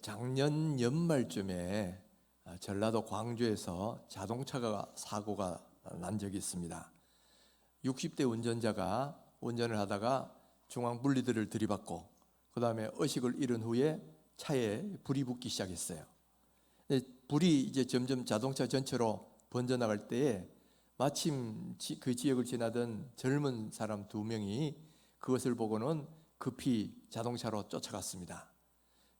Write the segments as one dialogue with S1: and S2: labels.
S1: 작년 연말쯤에 전라도 광주에서 자동차가 사고가 난 적이 있습니다. 60대 운전자가 운전을 하다가 중앙 분리대를 들이받고 그 다음에 의식을 잃은 후에 차에 불이 붙기 시작했어요. 불이 이제 점점 자동차 전체로 번져나갈 때에 마침 그 지역을 지나던 젊은 사람 2명이 그것을 보고는 급히 자동차로 쫓아갔습니다.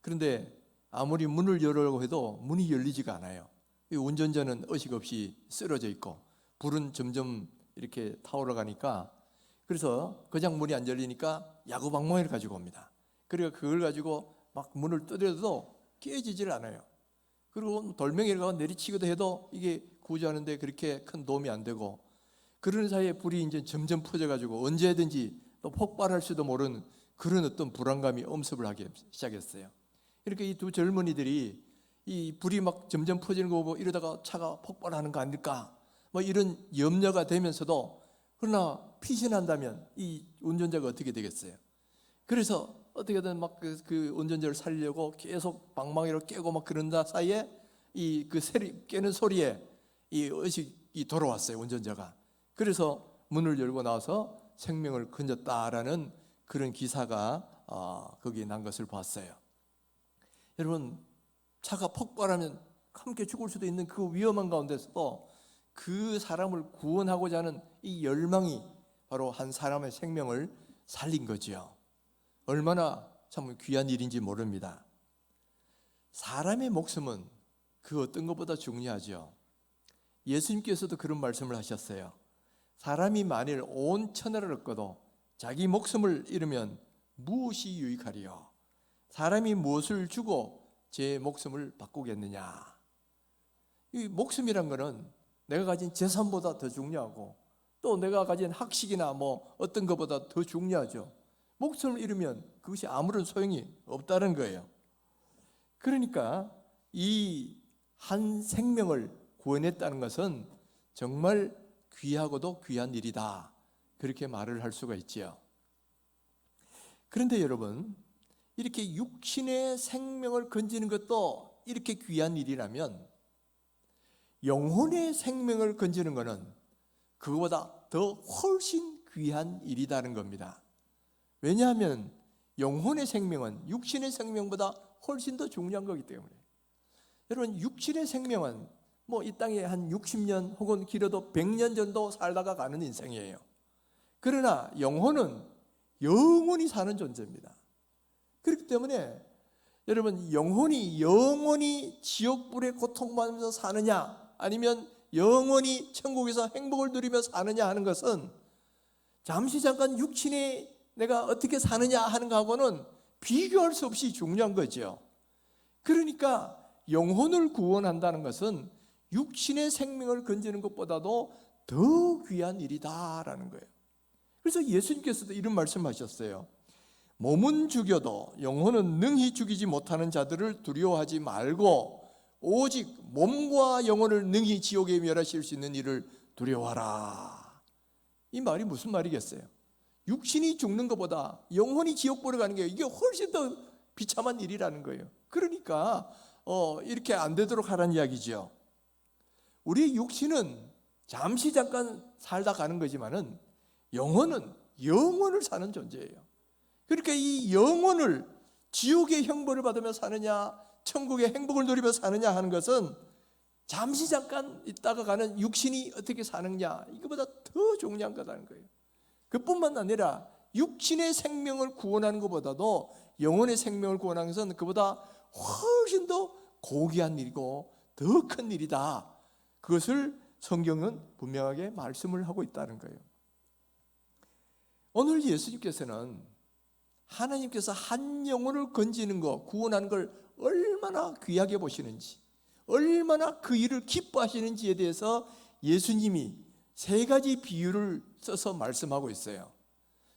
S1: 그런데 아무리 문을 열으려고 해도 문이 열리지가 않아요. 운전자는 의식 없이 쓰러져 있고 불은 점점 이렇게 타오르가니까, 그래서 그냥 문이 안 열리니까 야구방망이를 가지고 옵니다. 그러니까 그걸 가지고 막 문을 두드려도 깨지질 않아요. 그리고 돌멩이를 가고 내리치기도 해도 이게 구조하는데 그렇게 큰 도움이 안 되고, 그런 사이에 불이 이제 점점 퍼져가지고 언제든지 또 폭발할 수도 모르는 그런 어떤 불안감이 엄습을 하기 시작했어요. 이렇게 이 두 젊은이들이 이 불이 막 점점 퍼지는 거 보고 이러다가 차가 폭발하는 거 아닐까 뭐 이런 염려가 되면서도, 그러나 피신한다면 이 운전자가 어떻게 되겠어요? 그래서 어떻게든 막 그 운전자를 살리려고 계속 방망이로 깨고 막 그런다 사이에 이 그 깨는 소리에 이 의식이 돌아왔어요, 운전자가. 그래서 문을 열고 나와서 생명을 건졌다라는 그런 기사가 거기에 난 것을 봤어요. 여러분, 차가 폭발하면 함께 죽을 수도 있는 그 위험한 가운데서도 그 사람을 구원하고자 하는 이 열망이 바로 한 사람의 생명을 살린 거지요. 얼마나 참 귀한 일인지 모릅니다. 사람의 목숨은 그 어떤 것보다 중요하죠. 예수님께서도 그런 말씀을 하셨어요. 사람이 만일 온 천하를 얻고도 자기 목숨을 잃으면 무엇이 유익하리요? 사람이 무엇을 주고 제 목숨을 바꾸겠느냐? 이 목숨이란 거는 내가 가진 재산보다 더 중요하고, 또 내가 가진 학식이나 뭐 어떤 것보다 더 중요하죠. 목숨을 잃으면 그것이 아무런 소용이 없다는 거예요. 그러니까 이 한 생명을 구원했다는 것은 정말 귀하고도 귀한 일이다, 그렇게 말을 할 수가 있지요. 그런데 여러분, 이렇게 육신의 생명을 건지는 것도 이렇게 귀한 일이라면 영혼의 생명을 건지는 것은 그거보다 더 훨씬 귀한 일이라는 겁니다. 왜냐하면 영혼의 생명은 육신의 생명보다 훨씬 더 중요한 거기 때문에. 여러분, 육신의 생명은 뭐 이 땅에 한 60년 혹은 길어도 100년 정도 살다가 가는 인생이에요. 그러나 영혼은 영원히 사는 존재입니다. 그렇기 때문에 여러분, 영원히 지옥불의 고통받으면서 사느냐 아니면 영원히 천국에서 행복을 누리며 사느냐 하는 것은 잠시 잠깐 육신에 내가 어떻게 사느냐 하는 것하고는 비교할 수 없이 중요한 거죠. 그러니까 영혼을 구원한다는 것은 육신의 생명을 건지는 것보다도 더 귀한 일이다라는 거예요. 그래서 예수님께서도 이런 말씀하셨어요. 몸은 죽여도 영혼은 능히 죽이지 못하는 자들을 두려워하지 말고 오직 몸과 영혼을 능히 지옥에 멸하실 수 있는 일을 두려워하라. 이 말이 무슨 말이겠어요? 육신이 죽는 것보다 영혼이 지옥불에 가는 게 이게 훨씬 더 비참한 일이라는 거예요. 그러니까 이렇게 안 되도록 하라는 이야기죠. 우리 육신은 잠시 잠깐 살다 가는 거지만은 영혼은 영원을 사는 존재예요. 그러니까 이 영혼을 지옥의 형벌을 받으며 사느냐 천국의 행복을 누리며 사느냐 하는 것은 잠시 잠깐 있다가 가는 육신이 어떻게 사느냐, 이거보다 더 중요한 거라는 거예요. 그뿐만 아니라 육신의 생명을 구원하는 것보다도 영혼의 생명을 구원하는 것은 그보다 훨씬 더 고귀한 일이고 더 큰 일이다. 그것을 성경은 분명하게 말씀을 하고 있다는 거예요. 오늘 예수님께서는 하나님께서 한 영혼을 건지는 것, 구원하는 걸 얼마나 귀하게 보시는지, 얼마나 그 일을 기뻐하시는지에 대해서 예수님이 3가지 비유를 써서 말씀하고 있어요.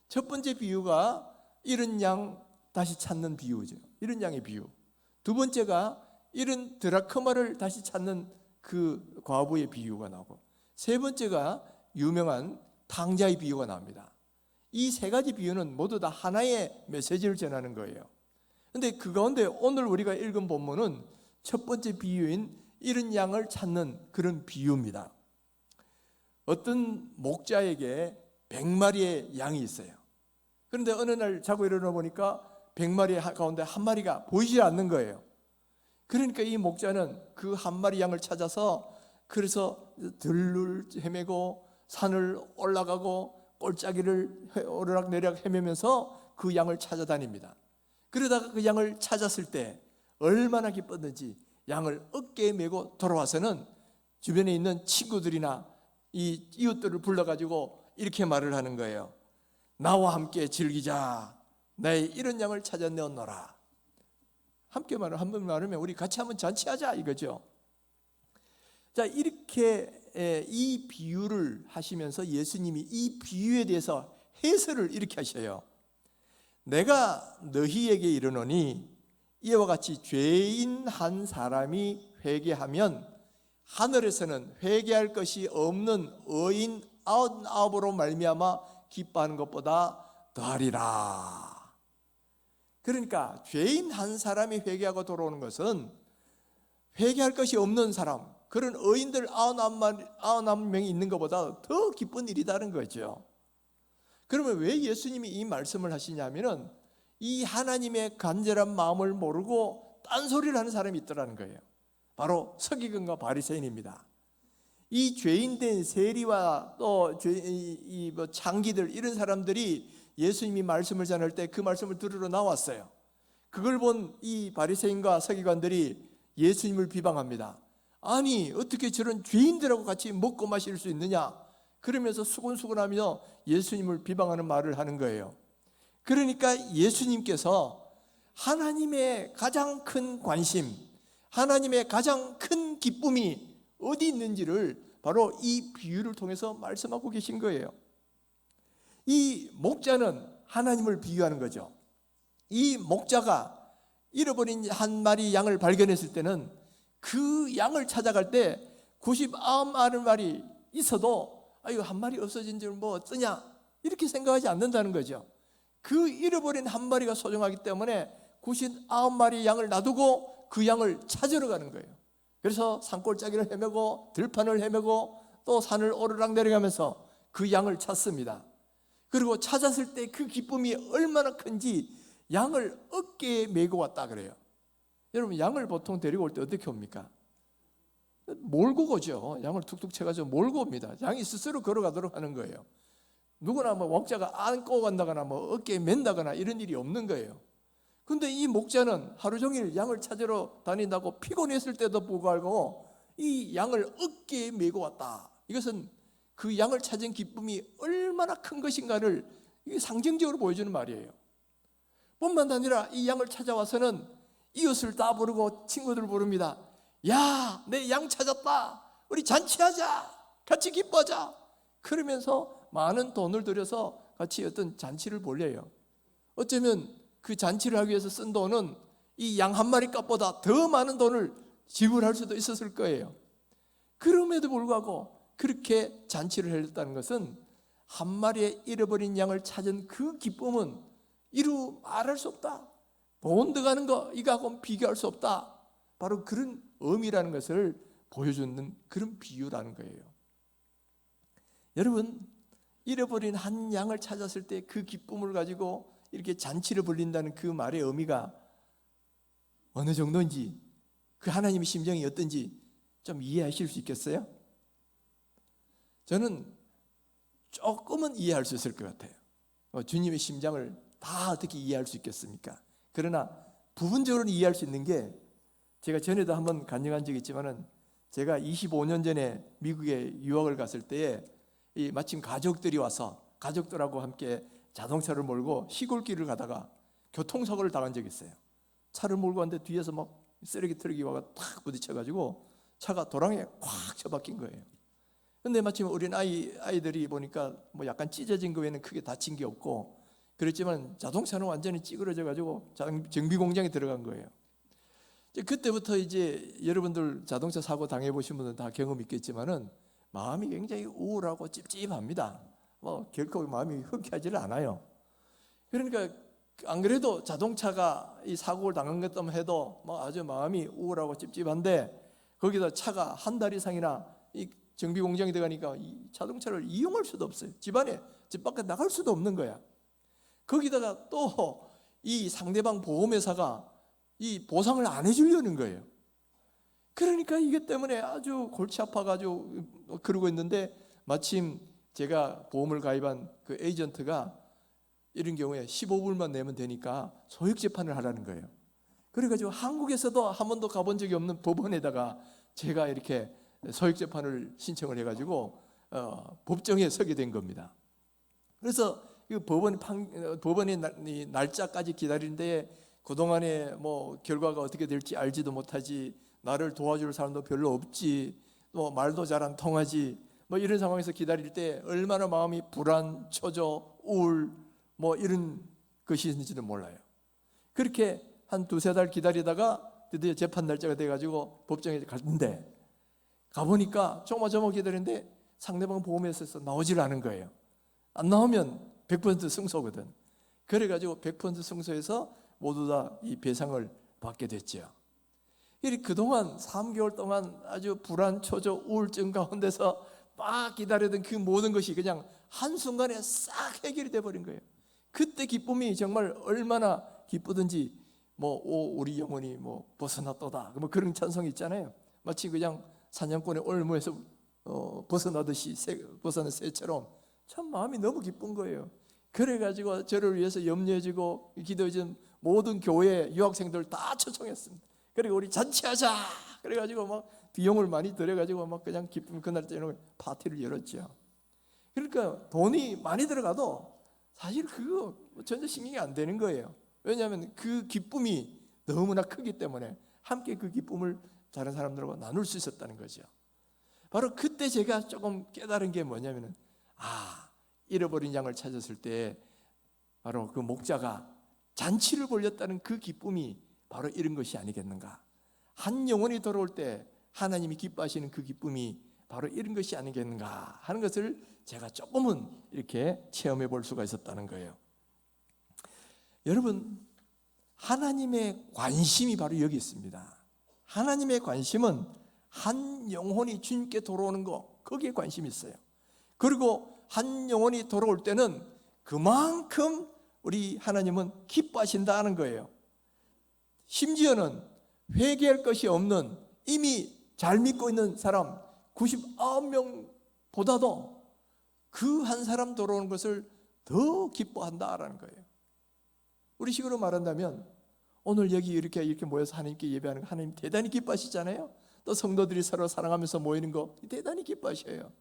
S1: 첫 번째 비유가 잃은 양 다시 찾는 비유죠. 잃은 양의 비유. 두 번째가 잃은 드라크마를 다시 찾는 그 과부의 비유가 나오고, 세 번째가 유명한 탕자의 비유가 나옵니다. 이 3가지 비유는 모두 다 하나의 메시지를 전하는 거예요. 근데 그 가운데 오늘 우리가 읽은 본문은 첫 번째 비유인 잃은 양을 찾는 그런 비유입니다. 어떤 목자에게 100마리의 양이 있어요. 그런데 어느 날 자고 일어나 보니까 100마리 가운데 한 마리가 보이지 않는 거예요. 그러니까 이 목자는 그 한 마리 양을 찾아서 그래서 들을 헤매고 산을 올라가고 골짜기를 오르락내리락 헤매면서 그 양을 찾아다닙니다. 그러다가 그 양을 찾았을 때 얼마나 기뻤는지 양을 어깨에 메고 돌아와서는 주변에 있는 친구들이나 이 이웃들을 불러가지고 이렇게 말을 하는 거예요. 나와 함께 즐기자. 나의 잃은 양을 찾아내었노라. 함께 말을 한번 말하면 우리 같이 한번 잔치하자 이거죠. 자, 이렇게 이 비유를 하시면서 예수님이 이 비유에 대해서 해설을 이렇게 하셔요. 내가 너희에게 이르노니 이와 같이 죄인 한 사람이 회개하면 하늘에서는 회개할 것이 없는 의인 99으로 말미암아 기뻐하는 것보다 더하리라. 그러니까 죄인 한 사람이 회개하고 돌아오는 것은 회개할 것이 없는 사람, 그런 의인들 99명이 있는 것보다 더 기쁜 일이라는 거죠. 그러면 왜 예수님이 이 말씀을 하시냐면은 이 하나님의 간절한 마음을 모르고 딴소리를 하는 사람이 있더라는 거예요. 바로 서기관과 바리새인입니다. 이 죄인된 세리와 또 창기들 이런 사람들이 예수님이 말씀을 전할 때 그 말씀을 들으러 나왔어요. 그걸 본 이 바리새인과 서기관들이 예수님을 비방합니다. 아니 어떻게 저런 죄인들하고 같이 먹고 마실 수 있느냐, 그러면서 수군수군하며 예수님을 비방하는 말을 하는 거예요. 그러니까 예수님께서 하나님의 가장 큰 관심, 하나님의 가장 큰 기쁨이 어디 있는지를 바로 이 비유를 통해서 말씀하고 계신 거예요. 이 목자는 하나님을 비유하는 거죠. 이 목자가 잃어버린 한 마리 양을 발견했을 때는 그 양을 찾아갈 때 99마리 있어도 아유 한 마리 없어진 줄 뭐 어떠냐 이렇게 생각하지 않는다는 거죠. 그 잃어버린 한 마리가 소중하기 때문에 99마리 양을 놔두고 그 양을 찾으러 가는 거예요. 그래서 산골짜기를 헤매고 들판을 헤매고 또 산을 오르락 내려가면서 그 양을 찾습니다. 그리고 찾았을 때 그 기쁨이 얼마나 큰지 양을 어깨에 메고 왔다 그래요. 여러분 양을 보통 데리고 올 때 어떻게 옵니까? 몰고 오죠. 양을 툭툭 쳐가지고 몰고 옵니다. 양이 스스로 걸어가도록 하는 거예요. 누구나 뭐 목자가 안고 간다거나 뭐 어깨에 맨다거나 이런 일이 없는 거예요. 근데 이 목자는 하루 종일 양을 찾으러 다닌다고 피곤했을 때도 불구하고 이 양을 어깨에 메고 왔다. 이것은 그 양을 찾은 기쁨이 얼마나 큰 것인가를 상징적으로 보여주는 말이에요. 뿐만 아니라 이 양을 찾아와서는 이웃을 다 부르고 친구들 부릅니다. 야, 내 양 찾았다. 우리 잔치하자. 같이 기뻐하자. 그러면서 많은 돈을 들여서 같이 어떤 잔치를 벌려요. 어쩌면 그 잔치를 하기 위해서 쓴 돈은 이 양 한 마리 값보다 더 많은 돈을 지불할 수도 있었을 거예요. 그럼에도 불구하고 그렇게 잔치를 했다는 것은 한 마리의 잃어버린 양을 찾은 그 기쁨은 이루 말할 수 없다. 돈 들어가는 거 이거하고는 비교할 수 없다. 바로 그런 의미라는 것을 보여주는 그런 비유라는 거예요. 여러분, 잃어버린 한 양을 찾았을 때 그 기쁨을 가지고 이렇게 잔치를 벌린다는 그 말의 의미가 어느 정도인지, 그 하나님의 심정이 어떤지 좀 이해하실 수 있겠어요? 저는 조금은 이해할 수 있을 것 같아요. 주님의 심장을 다 어떻게 이해할 수 있겠습니까? 그러나 부분적으로 이해할 수 있는 게, 제가 전에도 한번 간증한 적이 있지만은 제가 25년 전에 미국에 유학을 갔을 때에 마침 가족들이 와서 가족들하고 함께 자동차를 몰고 시골길을 가다가 교통사고를 당한 적이 있어요. 차를 몰고 왔는데 뒤에서 막 쓰레기 트럭이 와서 탁 부딪혀가지고 차가 도랑에 꽉 처박힌 거예요. 근데 마침 어린 아이들이 보니까 뭐 약간 찢어진 거 외에는 크게 다친 게 없고, 그랬지만 자동차는 완전히 찌그러져 가지고 정비 공장에 들어간 거예요. 그때부터 이제 여러분들 자동차 사고 당해보신 분들은 다 경험 있겠지만은 마음이 굉장히 우울하고 찝찝합니다. 뭐 결코 마음이 흔쾌하지를 않아요. 그러니까 안 그래도 자동차가 이 사고를 당한 것도 해도 뭐 아주 마음이 우울하고 찝찝한데 거기다 차가 한 달 이상이나 이 정비 공장이 들어가니까 이 자동차를 이용할 수도 없어요. 집 밖에 나갈 수도 없는 거야. 거기다가 또 이 상대방 보험회사가 이 보상을 안 해주려는 거예요. 그러니까 이게 때문에 아주 골치 아파가지고 그러고 있는데 마침 제가 보험을 가입한 그 에이전트가 이런 경우에 15불만 내면 되니까 소액 재판을 하라는 거예요. 그래가지고 한국에서도 한 번도 가본 적이 없는 법원에다가 제가 이렇게 소액 재판을 신청을 해가지고 법정에 서게 된 겁니다. 그래서 이 법원의 날짜까지 기다리는데 그동안에 뭐 결과가 어떻게 될지 알지도 못하지, 나를 도와줄 사람도 별로 없지, 또 말도 잘 안 통하지, 뭐 이런 상황에서 기다릴 때 얼마나 마음이 불안, 초조, 우울 뭐 이런 것이 있는지는 몰라요. 그렇게 한 두세 달 기다리다가 드디어 재판 날짜가 돼가지고 법정에 갔는데 가보니까 조마조마 기다리는데 상대방 보험회사에서 나오질 않은 거예요. 안 나오면 100% 승소거든. 그래가지고 100% 승소해서 모두 다 이 배상을 받게 됐죠. 그동안 3개월 동안 아주 불안, 초조, 우울증 가운데서 막 기다리던 그 모든 것이 그냥 한순간에 싹 해결이 돼버린 거예요. 그때 기쁨이 정말 얼마나 기쁘든지 뭐 우리 영혼이 뭐 벗어났도다 뭐 그런 찬송이 있잖아요. 마치 그냥 사냥꾼의 올무에서 벗어나듯이 벗어난 새처럼 참 마음이 너무 기쁜 거예요. 그래가지고 저를 위해서 염려해주고 기도해준 모든 교회 유학생들 다 초청했습니다. 그리고 우리 잔치하자 그래가지고 막 비용을 많이 들여가지고 막 그냥 기쁨 그날 저녁 파티를 열었죠. 그러니까 돈이 많이 들어가도 사실 그거 전혀 신경이 안 되는 거예요. 왜냐하면 그 기쁨이 너무나 크기 때문에 함께 그 기쁨을 다른 사람들과 나눌 수 있었다는 거죠. 바로 그때 제가 조금 깨달은 게 뭐냐면은 잃어버린 양을 찾았을 때 바로 그 목자가 잔치를 벌였다는 그 기쁨이 바로 이런 것이 아니겠는가. 한 영혼이 돌아올 때 하나님이 기뻐하시는 그 기쁨이 바로 이런 것이 아니겠는가 하는 것을 제가 조금은 이렇게 체험해 볼 수가 있었다는 거예요. 여러분, 하나님의 관심이 바로 여기 있습니다. 하나님의 관심은 한 영혼이 주님께 돌아오는 거, 거기에 관심이 있어요. 그리고 한 영혼이 돌아올 때는 그만큼 우리 하나님은 기뻐하신다는 거예요. 심지어는 회개할 것이 없는 이미 잘 믿고 있는 사람 99명보다도 그 한 사람 돌아오는 것을 더 기뻐한다라는 거예요. 우리 식으로 말한다면 오늘 여기 이렇게 모여서 하나님께 예배하는 거 하나님 대단히 기뻐하시잖아요. 또 성도들이 서로 사랑하면서 모이는 거 대단히 기뻐하셔요.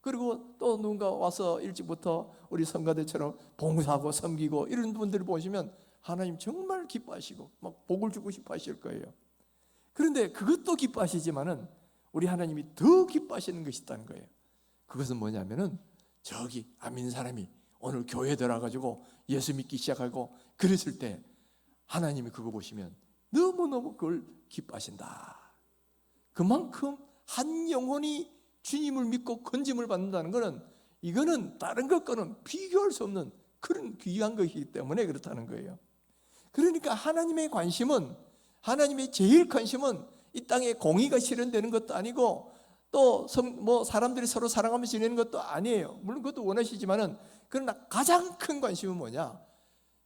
S1: 그리고 또 누군가 와서 일찍부터 우리 성가대처럼 봉사하고 섬기고 이런 분들을 보시면 하나님 정말 기뻐하시고 막 복을 주고 싶어 하실 거예요. 그런데 그것도 기뻐하시지만은 우리 하나님이 더 기뻐하시는 것이 있다는 거예요. 그것은 뭐냐면은 저기 안 믿는 사람이 오늘 교회에 들어가가지고 예수 믿기 시작하고 그랬을 때 하나님이 그거 보시면 너무너무 그걸 기뻐하신다. 그만큼 한 영혼이 주님을 믿고 건짐을 받는다는 것은 이거는 다른 것과는 비교할 수 없는 그런 귀한 것이기 때문에 그렇다는 거예요. 그러니까 하나님의 관심은, 하나님의 제일 관심은 이 땅에 공의가 실현되는 것도 아니고 또 사람들이 서로 사랑하면서 지내는 것도 아니에요. 물론 그것도 원하시지만은 그러나 가장 큰 관심은 뭐냐?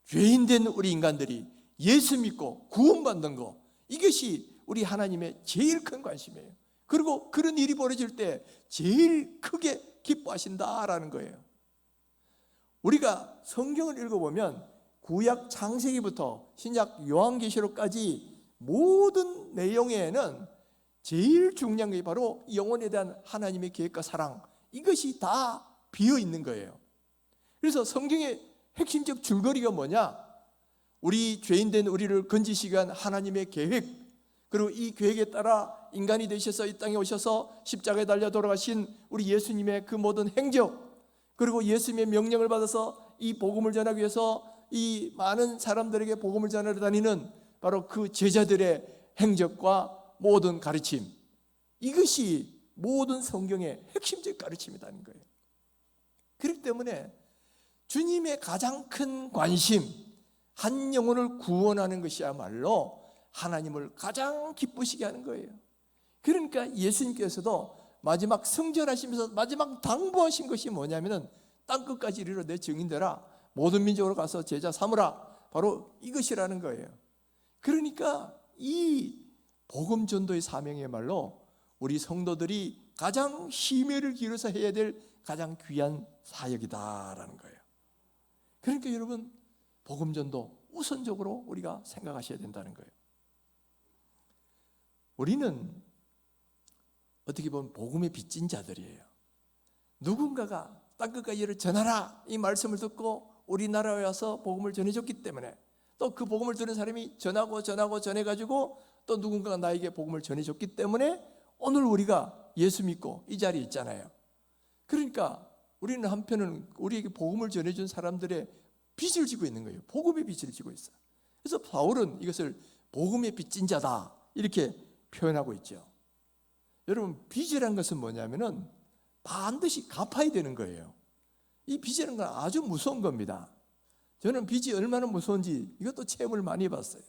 S1: 죄인된 우리 인간들이 예수 믿고 구원받는 거, 이것이 우리 하나님의 제일 큰 관심이에요. 그리고 그런 일이 벌어질 때 제일 크게 기뻐하신다라는 거예요. 우리가 성경을 읽어보면 구약 창세기부터 신약 요한계시록까지 모든 내용에는 제일 중요한 게 바로 영혼에 대한 하나님의 계획과 사랑, 이것이 다 비어 있는 거예요. 그래서 성경의 핵심적 줄거리가 뭐냐? 우리 죄인된 우리를 건지시기 위한 하나님의 계획, 그리고 이 계획에 따라 인간이 되셔서 이 땅에 오셔서 십자가에 달려 돌아가신 우리 예수님의 그 모든 행적, 그리고 예수님의 명령을 받아서 이 복음을 전하기 위해서 이 많은 사람들에게 복음을 전하러 다니는 바로 그 제자들의 행적과 모든 가르침, 이것이 모든 성경의 핵심적 가르침이라는 거예요. 그렇기 때문에 주님의 가장 큰 관심, 한 영혼을 구원하는 것이야말로 하나님을 가장 기쁘시게 하는 거예요. 그러니까 예수님께서도 마지막 성전하시면서 마지막 당부하신 것이 뭐냐면은 땅끝까지 이르러 내 증인되라, 모든 민족으로 가서 제자 삼으라, 바로 이것이라는 거예요. 그러니까 이 복음 전도의 사명이야말로 우리 성도들이 가장 힘을 기울여서 해야 될 가장 귀한 사역이다라는 거예요. 그러니까 여러분, 복음 전도 우선적으로 우리가 생각하셔야 된다는 거예요. 우리는 어떻게 보면 복음의 빚진 자들이에요. 누군가가 땅끝까지를 전하라 이 말씀을 듣고 우리나라에 와서 복음을 전해줬기 때문에, 또 그 복음을 들은 사람이 전하고 전해가지고 또 누군가가 나에게 복음을 전해줬기 때문에 오늘 우리가 예수 믿고 이 자리에 있잖아요. 그러니까 우리는 한편은 우리에게 복음을 전해준 사람들의 빚을 지고 있는 거예요. 복음의 빚을 지고 있어요. 그래서 바울은 이것을 복음의 빚진 자다 이렇게 표현하고 있죠. 여러분, 빚이라는 것은 뭐냐면은 반드시 갚아야 되는 거예요. 이 빚이라는 건 아주 무서운 겁니다. 저는 빚이 얼마나 무서운지 이것도 체험을 많이 해봤어요.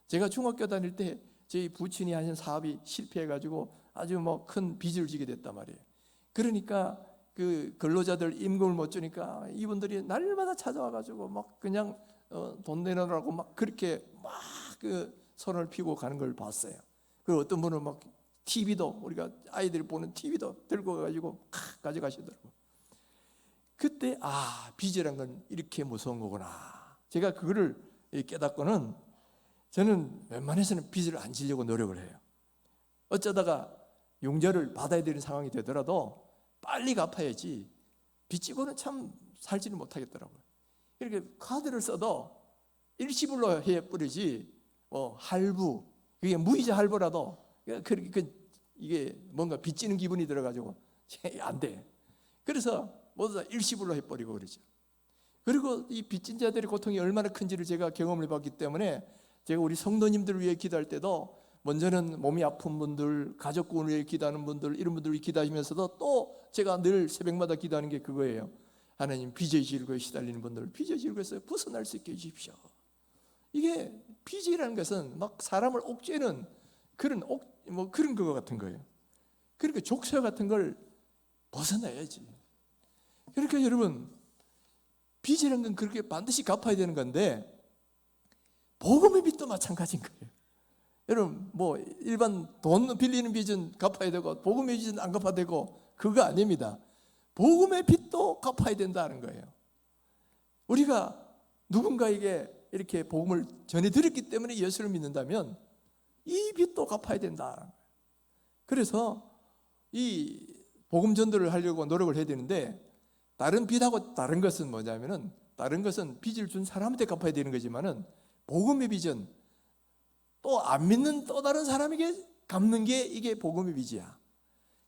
S1: 제가 중학교 다닐 때 저희 부친이 하신 사업이 실패해가지고 아주 큰 빚을 지게 됐단 말이에요. 그러니까 그 근로자들 임금을 못 주니까 이분들이 날마다 찾아와가지고 그냥 돈 내놓으라고 그렇게 그 손을 피고 가는 걸 봤어요. 그리고 어떤 분은 TV도, 우리가 아이들이 보는 TV도 들고 가가지고 가져가시더라고요. 그때 빚이란 건 이렇게 무서운 거구나. 제가 그거를 깨닫고는 저는 웬만해서는 빚을 안 지려고 노력을 해요. 어쩌다가 용절을 받아야 되는 상황이 되더라도 빨리 갚아야지 빚 지고는 참 살지는 못하겠더라고요. 이렇게 카드를 써도 일시불로 해버리지 할부, 그게 무이자 할부라도 이게 뭔가 빚지는 기분이 들어가지고 안 돼. 그래서 모두 다 일시불로 해버리고 그러죠. 그리고 이 빚진 자들의 고통이 얼마나 큰지를 제가 경험을 해봤기 때문에 제가 우리 성도님들을 위해 기도할 때도 먼저는 몸이 아픈 분들, 가족군을 위해 기도하는 분들, 이런 분들을 위해 기도하시면서도 또 제가 늘 새벽마다 기도하는 게 그거예요. 하나님, 빚의 질고에 시달리는 분들, 빚의 질고에서 벗어날 수 있게 해주십시오. 이게 빚이라는 것은 사람을 옥죄는 그런 그런 거 같은 거예요. 그러니까 족쇄 같은 걸 벗어나야지. 그러니까 여러분, 빚이라는 건 그렇게 반드시 갚아야 되는 건데 복음의 빚도 마찬가지인 거예요. 여러분, 일반 돈 빌리는 빚은 갚아야 되고 복음의 빚은 안 갚아야 되고 그거 아닙니다. 복음의 빚도 갚아야 된다는 거예요. 우리가 누군가에게 이렇게 복음을 전해드렸기 때문에 예수를 믿는다면 이 빚도 갚아야 된다. 그래서 이 복음 전도를 하려고 노력을 해야 되는데, 다른 빚하고 다른 것은 뭐냐면은, 다른 것은 빚을 준 사람한테 갚아야 되는 거지만은 복음의 빚은 또 안 믿는 또 다른 사람에게 갚는 게 이게 복음의 빚이야.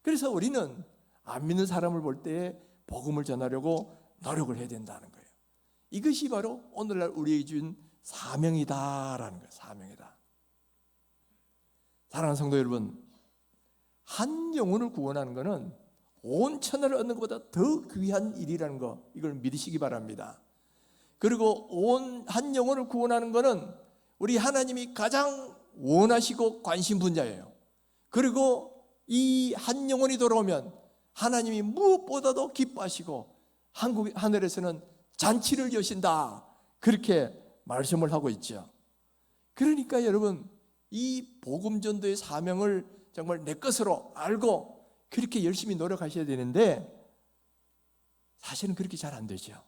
S1: 그래서 우리는 안 믿는 사람을 볼 때 복음을 전하려고 노력을 해야 된다는 거예요. 이것이 바로 오늘날 우리에게 준 사명이다라는 거예요. 사명이다. 사랑하는 성도 여러분, 한 영혼을 구원하는 것은 온 천하를 얻는 것보다 더 귀한 일이라는 거, 이걸 믿으시기 바랍니다. 그리고 한 영혼을 구원하는 것은 우리 하나님이 가장 원하시고 관심 분야예요. 그리고 이 한 영혼이 돌아오면 하나님이 무엇보다도 기뻐하시고 하늘에서는 잔치를 여신다, 그렇게 말씀을 하고 있죠. 그러니까 여러분, 이 복음 전도의 사명을 정말 내 것으로 알고 그렇게 열심히 노력하셔야 되는데, 사실은 그렇게 잘 안 되죠.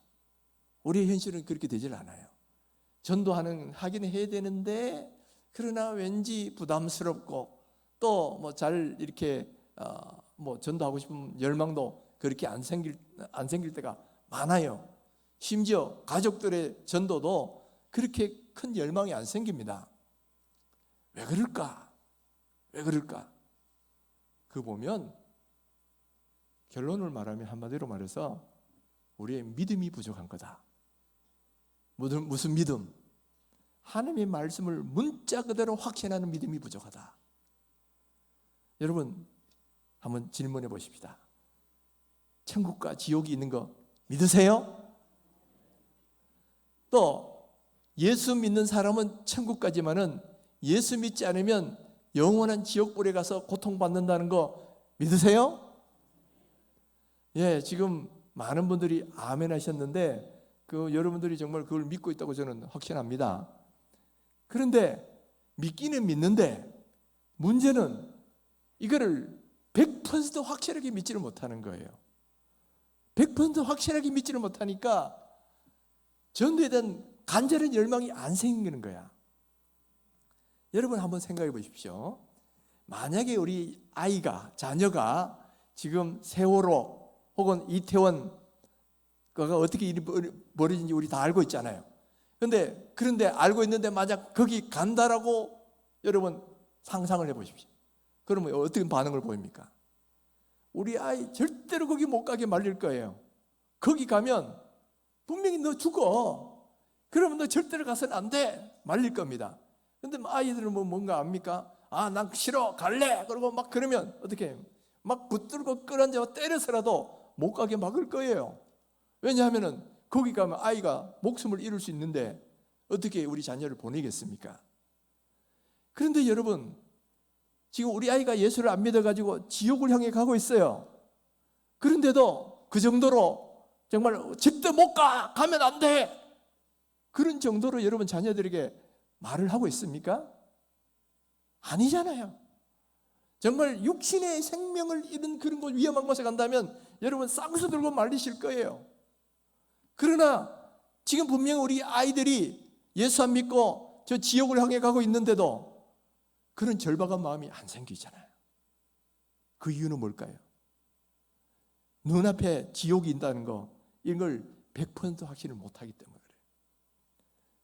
S1: 우리의 현실은 그렇게 되질 않아요. 하긴 해야 되는데, 그러나 왠지 부담스럽고 또 잘 이렇게 전도하고 싶은 열망도 그렇게 안 생길 때가 많아요. 심지어 가족들의 전도도 그렇게 큰 열망이 안 생깁니다. 왜 그럴까? 그 보면 결론을 말하면 한마디로 말해서 우리의 믿음이 부족한 거다. 무슨 믿음? 하나님의 말씀을 문자 그대로 확신하는 믿음이 부족하다. 여러분, 한번 질문해 보십시다. 천국과 지옥이 있는 거 믿으세요? 또 예수 믿는 사람은 천국 가지만은 예수 믿지 않으면 영원한 지옥불에 가서 고통받는다는 거 믿으세요? 예, 지금 많은 분들이 아멘 하셨는데 여러분들이 정말 그걸 믿고 있다고 저는 확신합니다. 그런데 믿기는 믿는데 문제는 이거를 100% 확실하게 믿지를 못하는 거예요. 100% 확실하게 믿지를 못하니까 전도에 대한 간절한 열망이 안 생기는 거야. 여러분 한번 생각해 보십시오. 만약에 우리 아이가, 자녀가 지금 세월호 혹은 이태원 그가 어떻게 일이 벌어진지 우리 다 알고 있잖아요. 그런데 알고 있는데 만약 거기 간다라고 여러분 상상을 해보십시오. 그러면 어떤 반응을 보입니까? 우리 아이 절대로 거기 못 가게 말릴 거예요. 거기 가면 분명히 너 죽어. 그러면 너 절대로 가서는 안 돼. 말릴 겁니다. 근데 아이들은 뭔가 압니까? 난 싫어, 갈래. 그러고 막 그러면 어떻게 해요? 막 붙들고 끌어앉아 때려서라도 못 가게 막을 거예요. 왜냐하면은 거기 가면 아이가 목숨을 잃을 수 있는데 어떻게 우리 자녀를 보내겠습니까? 그런데 여러분, 지금 우리 아이가 예수를 안 믿어가지고 지옥을 향해 가고 있어요. 그런데도 그 정도로 정말 절대 못 가! 가면 안 돼! 그런 정도로 여러분 자녀들에게 말을 하고 있습니까? 아니잖아요. 정말 육신의 생명을 잃은 그런 곳, 위험한 곳에 간다면 여러분 쌍수 들고 말리실 거예요. 그러나 지금 분명히 우리 아이들이 예수 안 믿고 저 지옥을 향해 가고 있는데도 그런 절박한 마음이 안 생기잖아요. 그 이유는 뭘까요? 눈앞에 지옥이 있다는 거, 이걸 100% 확신을 못하기 때문에 그래요.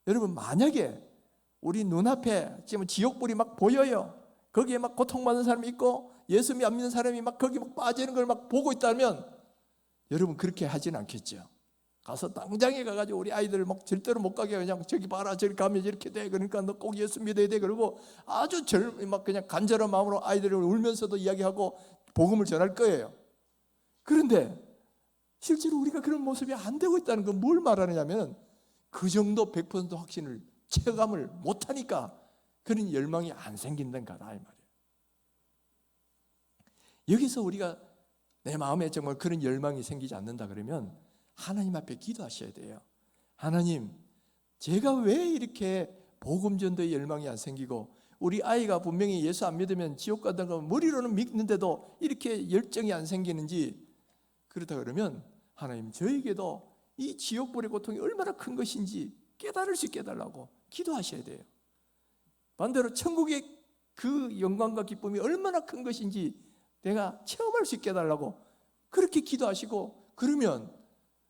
S1: 여러분 만약에 우리 눈앞에 지금 지옥불이 막 보여요. 거기에 막 고통받는 사람이 있고 예수 안 믿는 사람이 막 거기 막 빠지는 걸 막 보고 있다면 여러분 그렇게 하지는 않겠죠. 가서 당장에 가가지고 우리 아이들을 막 절대로 못 가게 그냥 저기 봐라 저기 가면 이렇게 돼 그러니까 너 꼭 예수 믿어야 돼 그러고 아주 막 그냥 간절한 마음으로 아이들을 울면서도 이야기하고 복음을 전할 거예요. 그런데 실제로 우리가 그런 모습이 안 되고 있다는 건 뭘 말하느냐면 그 정도 100% 확신을 체감을 못하니까 그런 열망이 안 생긴다는 거다 이 말이에요. 여기서 우리가 내 마음에 정말 그런 열망이 생기지 않는다 그러면 하나님 앞에 기도하셔야 돼요. 하나님, 제가 왜 이렇게 복음 전도의 열망이 안 생기고 우리 아이가 분명히 예수 안 믿으면 지옥 간다고 머리로는 믿는데도 이렇게 열정이 안 생기는지, 그렇다 그러면 하나님 저에게도 이 지옥불의 고통이 얼마나 큰 것인지 깨달을 수 있게 해달라고 기도하셔야 돼요. 반대로 천국의 그 영광과 기쁨이 얼마나 큰 것인지 내가 체험할 수 있게 해달라고 그렇게 기도하시고, 그러면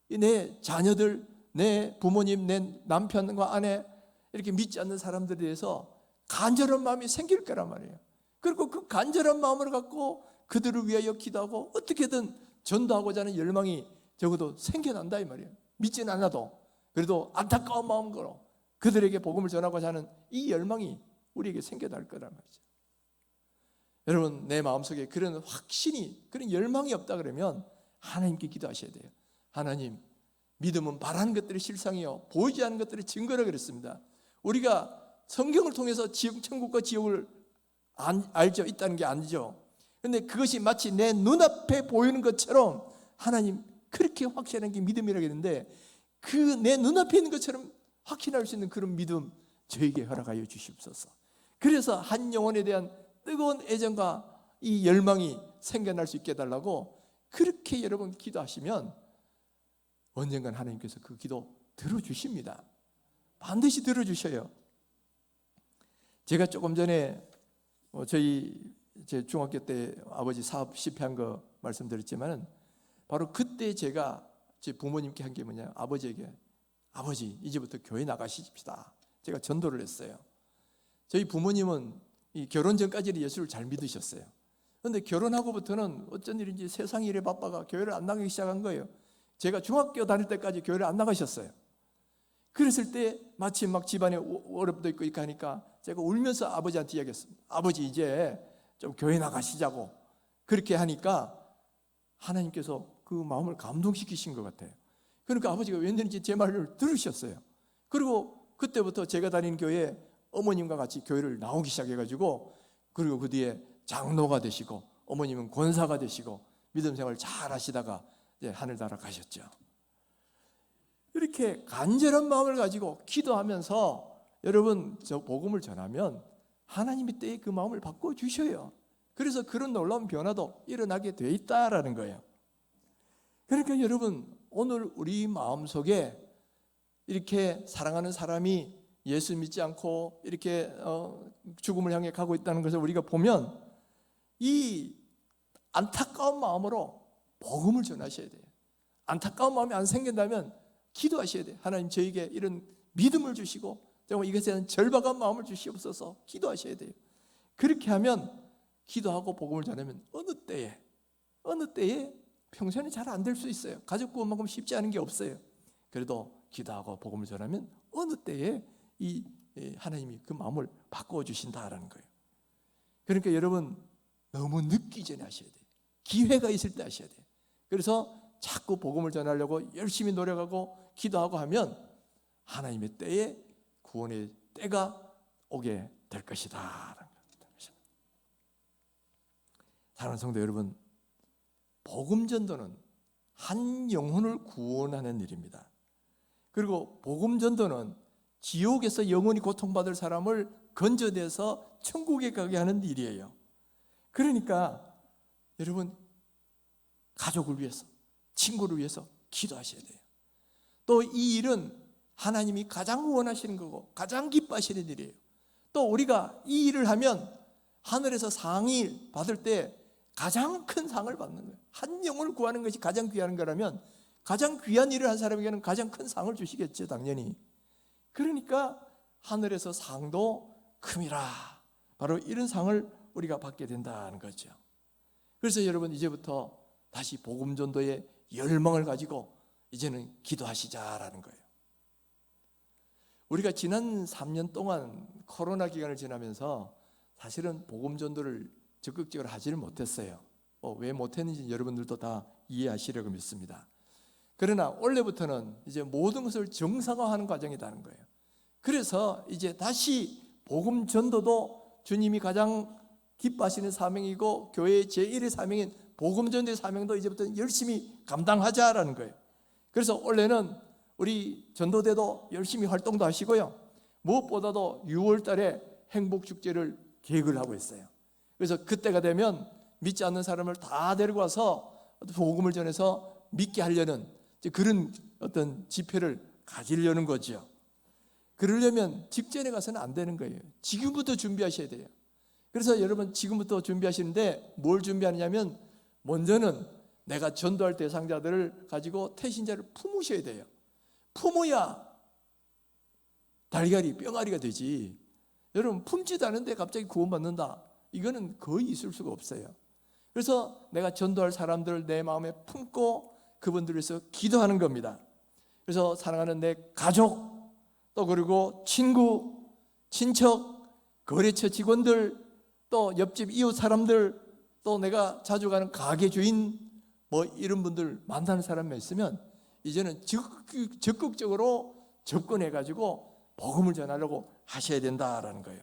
S1: 내 자녀들, 내 부모님, 내 남편과 아내 이렇게 믿지 않는 사람들에 대해서 간절한 마음이 생길 거란 말이에요. 그리고 그 간절한 마음을 갖고 그들을 위하여 기도하고 어떻게든 전도하고자 하는 열망이 적어도 생겨난다 이 말이에요. 믿지는 않아도 그래도 안타까운 마음으로 그들에게 복음을 전하고자 하는 이 열망이 우리에게 생겨날 거란 말이죠. 여러분 내 마음속에 그런 확신이, 그런 열망이 없다 그러면 하나님께 기도하셔야 돼요. 하나님, 믿음은 바라는 것들이 실상이요 보이지 않는 것들이 증거라 그랬습니다. 우리가 성경을 통해서 천국과 지옥을 알죠. 있다는 게 아니죠. 그런데 그것이 마치 내 눈앞에 보이는 것처럼 하나님 그렇게 확신하는 게 믿음이라고 했는데, 그 내 눈앞에 있는 것처럼 확신할 수 있는 그런 믿음 저에게 허락하여 주시옵소서. 그래서 한 영혼에 대한 뜨거운 애정과 이 열망이 생겨날 수 있게 해달라고 그렇게 여러분 기도하시면 언젠간 하나님께서 그 기도 들어주십니다. 반드시 들어주셔요. 제가 조금 전에 제 중학교 때 아버지 사업 실패한 거 말씀드렸지만 바로 그때 제가 제 부모님께 한 게 뭐냐, 아버지에게 아버지 이제부터 교회 나가십시다. 제가 전도를 했어요. 저희 부모님은 이 결혼 전까지는 예수를 잘 믿으셨어요. 그런데 결혼하고부터는 어쩐 일인지 세상 일에 바빠가 교회를 안 나가기 시작한 거예요. 제가 중학교 다닐 때까지 교회를 안 나가셨어요. 그랬을 때 마침 막 집안에 어렵도 있고 이렇게 하니까 제가 울면서 아버지한테 이야기했습니다. 아버지 이제 좀 교회 나가시자고. 그렇게 하니까 하나님께서 그 마음을 감동시키신 것 같아요. 그러니까 아버지가 웬일인지 제 말을 들으셨어요. 그리고 그때부터 제가 다니는 교회에 어머님과 같이 교회를 나오기 시작해가지고, 그리고 그 뒤에 장로가 되시고 어머님은 권사가 되시고 믿음 생활 잘 하시다가 이제 하늘나라 가셨죠. 이렇게 간절한 마음을 가지고 기도하면서 여러분 저 복음을 전하면 하나님이 때에 그 마음을 바꿔주셔요. 그래서 그런 놀라운 변화도 일어나게 돼 있다라는 거예요. 그러니까 여러분, 오늘 우리 마음속에 이렇게 사랑하는 사람이 예수 믿지 않고 이렇게 죽음을 향해 가고 있다는 것을 우리가 보면 이 안타까운 마음으로 복음을 전하셔야 돼요. 안타까운 마음이 안 생긴다면 기도하셔야 돼요. 하나님, 저에게 이런 믿음을 주시고 정말 이것에 대한 절박한 마음을 주시옵소서 기도하셔야 돼요. 그렇게 하면, 기도하고 복음을 전하면 어느 때에 평소에는 잘 안 될 수 있어요. 가족 구원만큼 쉽지 않은 게 없어요. 그래도 기도하고 복음을 전하면 어느 때에 이 하나님이 그 마음을 바꾸어 주신다라는 거예요. 그러니까 여러분, 너무 늦기 전에 하셔야 돼요. 기회가 있을 때 하셔야 돼요. 그래서 자꾸 복음을 전하려고 열심히 노력하고 기도하고 하면 하나님의 때에 구원의 때가 오게 될 것이다. 사랑하는 성도 여러분, 복음 전도는 한 영혼을 구원하는 일입니다. 그리고 복음 전도는 지옥에서 영원히 고통받을 사람을 건져내서 천국에 가게 하는 일이에요. 그러니까 여러분, 가족을 위해서, 친구를 위해서 기도하셔야 돼요. 또 이 일은 하나님이 가장 원하시는 거고 가장 기뻐하시는 일이에요. 또 우리가 이 일을 하면 하늘에서 상을 받을 때 가장 큰 상을 받는 거예요. 한 영혼을 구하는 것이 가장 귀한 거라면 가장 귀한 일을 한 사람에게는 가장 큰 상을 주시겠죠, 당연히. 그러니까 하늘에서 상도 큼이라, 바로 이런 상을 우리가 받게 된다는 거죠. 그래서 여러분, 이제부터 다시 복음 전도의 열망을 가지고 이제는 기도하시자라는 거예요. 우리가 지난 3년 동안 코로나 기간을 지나면서 사실은 복음 전도를 적극적으로 하지를 못했어요. 왜 못했는지 여러분들도 다 이해하시려고 믿습니다. 그러나 올해부터는 이제 모든 것을 정상화하는 과정이라는 거예요. 그래서 이제 다시 복음 전도도 주님이 가장 기뻐하시는 사명이고 교회의 제1의 사명인 복음 전도의 사명도 이제부터 열심히 감당하자라는 거예요. 그래서 올해는 우리 전도대도 열심히 활동도 하시고요. 무엇보다도 6월 달에 행복축제를 계획을 하고 있어요. 그래서 그때가 되면 믿지 않는 사람을 다 데리고 와서 복음을 전해서 믿게 하려는 그런 어떤 집회를 가지려는 거죠. 그러려면 직전에 가서는 안 되는 거예요. 지금부터 준비하셔야 돼요. 그래서 여러분, 지금부터 준비하시는데 뭘 준비하느냐면, 먼저는 내가 전도할 대상자들을 가지고 태신자를 품으셔야 돼요. 품어야 달걀이 뿅아리가 되지. 여러분, 품지도 않은데 갑자기 구원받는다, 이거는 거의 있을 수가 없어요. 그래서 내가 전도할 사람들을 내 마음에 품고 그분들을 위해서 기도하는 겁니다. 그래서 사랑하는 내 가족, 또 그리고 친구, 친척, 거래처 직원들, 또 옆집 이웃 사람들, 또 내가 자주 가는 가게 주인, 이런 분들 만나는 사람이 있으면 이제는 적극적으로 접근해가지고 복음을 전하려고 하셔야 된다라는 거예요.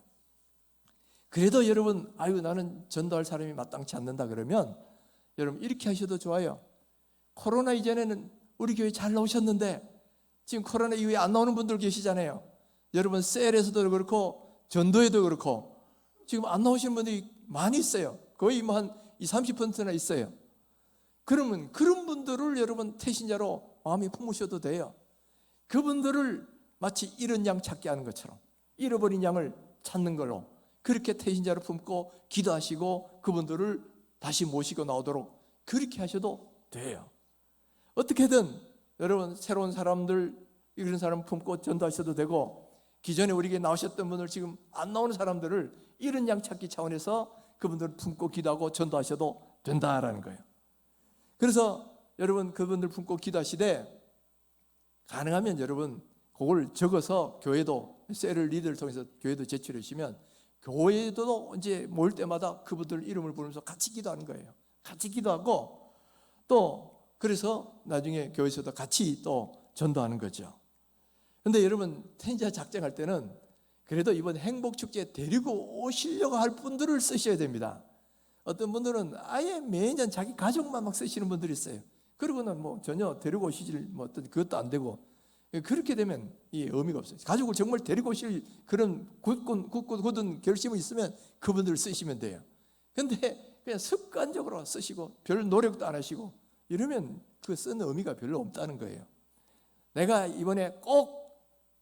S1: 그래도 여러분, 나는 전도할 사람이 마땅치 않는다 그러면 여러분, 이렇게 하셔도 좋아요. 코로나 이전에는 우리 교회 잘 나오셨는데 지금 코로나 이후에 안 나오는 분들 계시잖아요. 여러분, 셀에서도 그렇고 전도에도 그렇고 지금 안 나오시는 분들이 많이 있어요. 거의 한 20, 30%나 있어요. 그러면 그런 분들을 여러분 태신자로 마음에 품으셔도 돼요. 그분들을 마치 잃은 양 찾게 하는 것처럼, 잃어버린 양을 찾는 걸로 그렇게 태신자로 품고 기도하시고 그분들을 다시 모시고 나오도록 그렇게 하셔도 돼요. 어떻게든 여러분, 새로운 사람들, 이런 사람 품고 전도하셔도 되고, 기존에 우리에게 나오셨던 분들 지금 안 나오는 사람들을 잃은 양 찾기 차원에서 그분들을 품고 기도하고 전도하셔도 된다라는 거예요. 그래서 여러분, 그분들 품고 기도하시되 가능하면 여러분 그걸 적어서 교회도 셀을 리더를 통해서 교회도 제출해 주시면 교회도 이제 모일 때마다 그분들 이름을 부르면서 같이 기도하는 거예요. 같이 기도하고 또 그래서 나중에 교회에서도 같이 또 전도하는 거죠. 근데 여러분 텐자 작정할 때는 그래도 이번 행복축제에 데리고 오시려고 할 분들을 쓰셔야 됩니다. 어떤 분들은 아예 매년 자기 가족만 막 쓰시는 분들이 있어요. 그러고는 뭐 전혀 데리고 오시질 뭐 어떤 그것도 안 되고, 그렇게 되면 이 의미가 없어요. 가족을 정말 데리고 오실 그런 굳은 결심이 있으면 그분들을 쓰시면 돼요. 근데 그냥 습관적으로 쓰시고 별 노력도 안 하시고 이러면 그 쓴 의미가 별로 없다는 거예요. 내가 이번에 꼭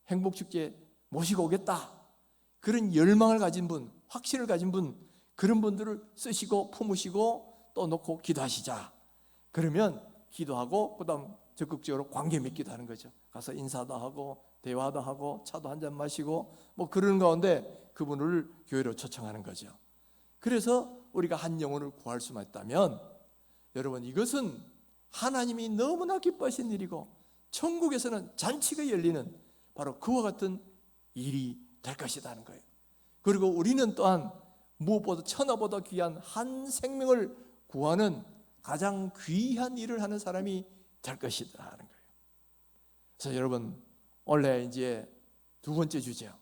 S1: 행복축제 모시고 오겠다, 그런 열망을 가진 분, 확신을 가진 분, 그런 분들을 쓰시고 품으시고 또 놓고 기도하시자. 그러면 기도하고 그다음 적극적으로 관계 맺기도 하는 거죠. 가서 인사도 하고 대화도 하고 차도 한잔 마시고 뭐 그런 가운데 그분을 교회로 초청하는 거죠. 그래서 우리가 한 영혼을 구할 수만 있다면, 여러분 이것은 하나님이 너무나 기뻐하신 일이고 천국에서는 잔치가 열리는 바로 그와 같은 일이 될 것이라는 거예요. 그리고 우리는 또한 무엇보다 천하보다 귀한 한 생명을 구하는 가장 귀한 일을 하는 사람이 될 것이라는 거예요. 그래서 여러분 원래 이제 두 번째 주제요.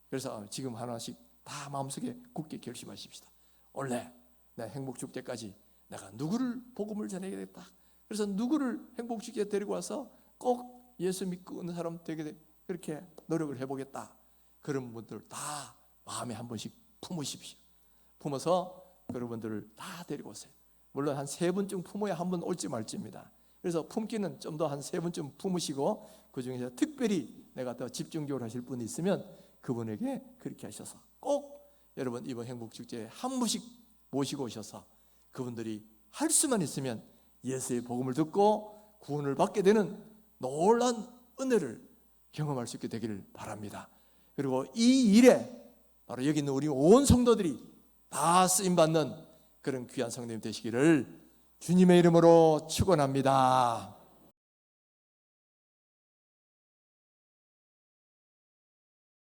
S1: 그래서 지금 하나씩 다 마음속에 굳게 결심하십시다. 원래 내 행복축제까지 내가 누구를 복음을 전해야겠다. 그래서 누구를 행복축제에 데리고 와서 꼭 예수 믿고 있는 사람 되게 그렇게 노력을 해보겠다. 그런 분들 다 마음에 한 번씩 품으십시오. 품어서 여러분들을 다 데리고 오세요. 물론 한 3분쯤 품어야 한 번 올지 말지입니다. 그래서 품기는 좀 더 한 3분쯤 품으시고, 그 중에서 특별히 내가 더 집중적으로 하실 분이 있으면 그분에게 그렇게 하셔서 꼭 여러분 이번 행복축제에 한 분씩 모시고 오셔서 그분들이 할 수만 있으면 예수의 복음을 듣고 구원을 받게 되는 놀라운 은혜를 경험할 수 있게 되기를 바랍니다. 그리고 이 일에 바로 여기 있는 우리 온 성도들이 다 쓰임받는 그런 귀한 성도님 되시기를 주님의 이름으로 축원합니다.